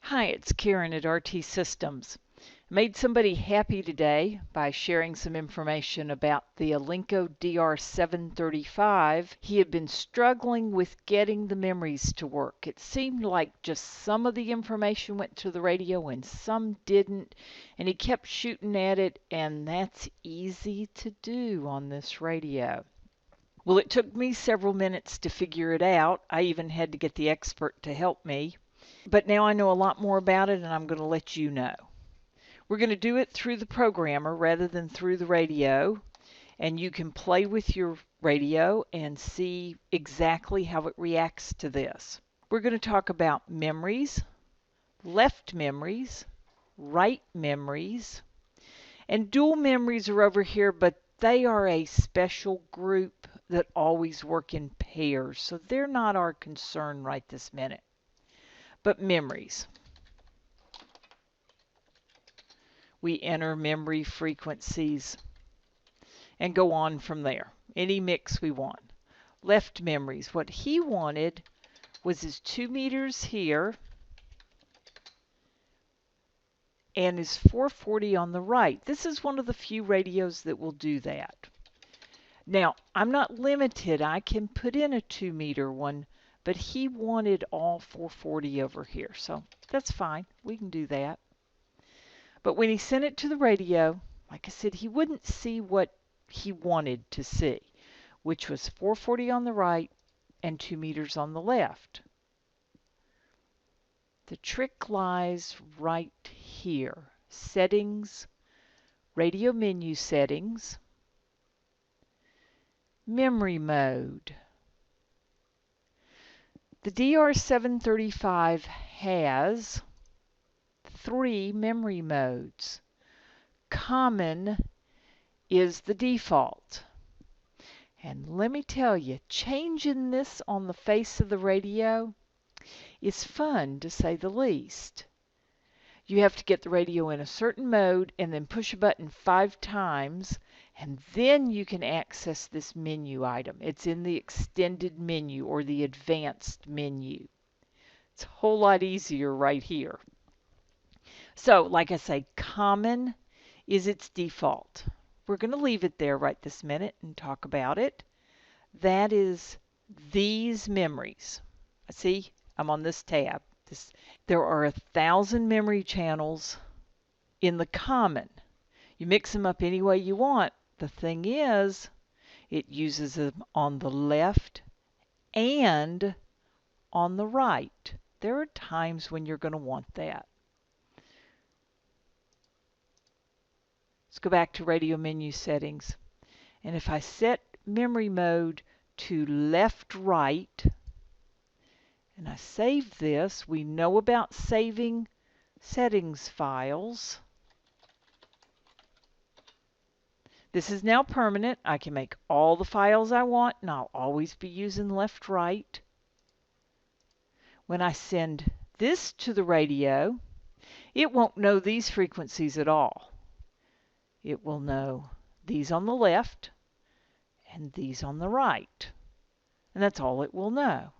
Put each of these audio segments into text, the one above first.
Hi, it's Karen at RT Systems. I made somebody happy today by sharing some information about the Alinco DR735. He had been struggling with getting the memories to work. It seemed like just some of the information went to the radio and some didn't, and he kept shooting at it, and that's easy to do on this radio. Well, it took me several minutes to figure it out. I even had to get the expert to help me. But now I know a lot more about it, and I'm going to let you know. We're going to do it through the programmer rather than through the radio, and you can play with your radio and see exactly how it reacts to this. We're going to talk about memories, left memories, right memories, and dual memories are over here, but they are a special group that always work in pairs, so they're not our concern right this minute. But memories. We enter memory frequencies and go on from there. Any mix we want. Left memories. What he wanted was his 2 meters here and his 440 on the right. This is one of the few radios that will do that. Now, I'm not limited. I can put in a 2 meter one, but he wanted all 440 over here. So that's fine. We can do that. But when he sent it to the radio, like I said, he wouldn't see what he wanted to see, which was 440 on the right and 2 meters on the left. The trick lies right here. Settings, radio menu settings, memory mode. The DR735 has 3 memory modes. Common is the default. And let me tell you, changing this on the face of the radio is fun, to say the least. You have to get the radio in a certain mode and then push a button 5 times, and then you can access this menu item. It's in the extended menu or the advanced menu. It's a whole lot easier right here. So, like I say, common is its default. We're going to leave it there right this minute and talk about it. That is these memories. See, I'm on this tab. There are 1,000 memory channels in the common. You mix them up any way you want. The thing is, it uses them on the left and on the right. There are times when you're going to want that. Let's go back to radio menu settings. And if I set memory mode to left right, and I save this, we know about saving settings files. This is now permanent. I can make all the files I want, and I'll always be using left right. When I send this to the radio, it won't know these frequencies at all. It will know these on the left and these on the right. And that's all it will know.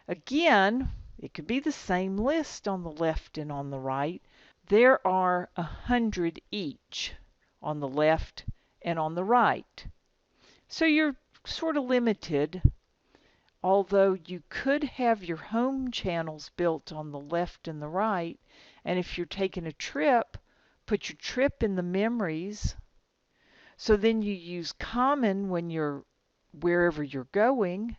Again, it could be the same list on the left and on the right. There are 100 each on the left and on the right. So you're sort of limited, although you could have your home channels built on the left and the right, and if you're taking a trip, put your trip in the memories. So then you use common when you're wherever you're going,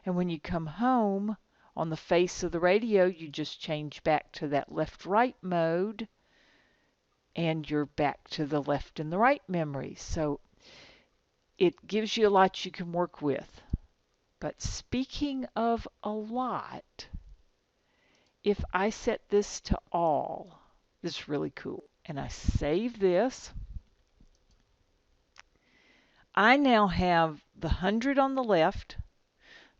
and when you come home on the face of the radio, you just change back to that left-right mode, and you're back to the left and the right memories. So it gives you a lot you can work with. But speaking of a lot, if I set this to all, this is really cool, and I save this, I now have the 100 on the left,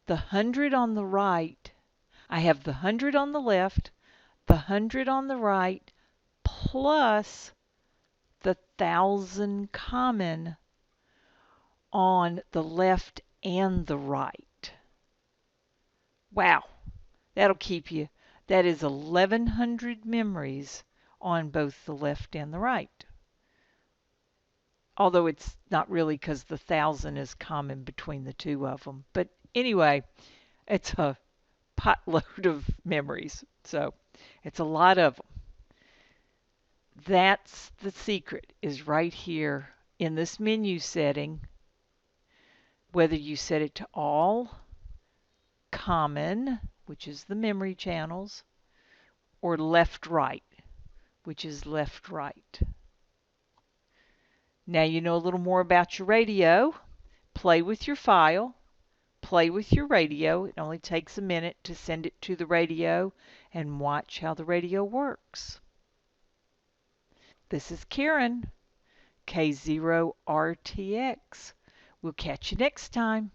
the 100 on the right. I have the 100 on the left, the 100 on the right, plus the 1,000 common on the left and the right. Wow, that'll keep you That is 1100 memories on both the left and the right. Although it's not really because the 1000 is common between the two of them. But anyway, it's a potload of memories. So it's a lot of them. That's the secret, is right here in this menu setting. Whether you set it to all, common, which is the memory channels, or left right, which is left right. Now you know a little more about your radio. Play with your file. Play with your radio. It only takes a minute to send it to the radio and watch how the radio works. This is Karen, K0RTX. We'll catch you next time.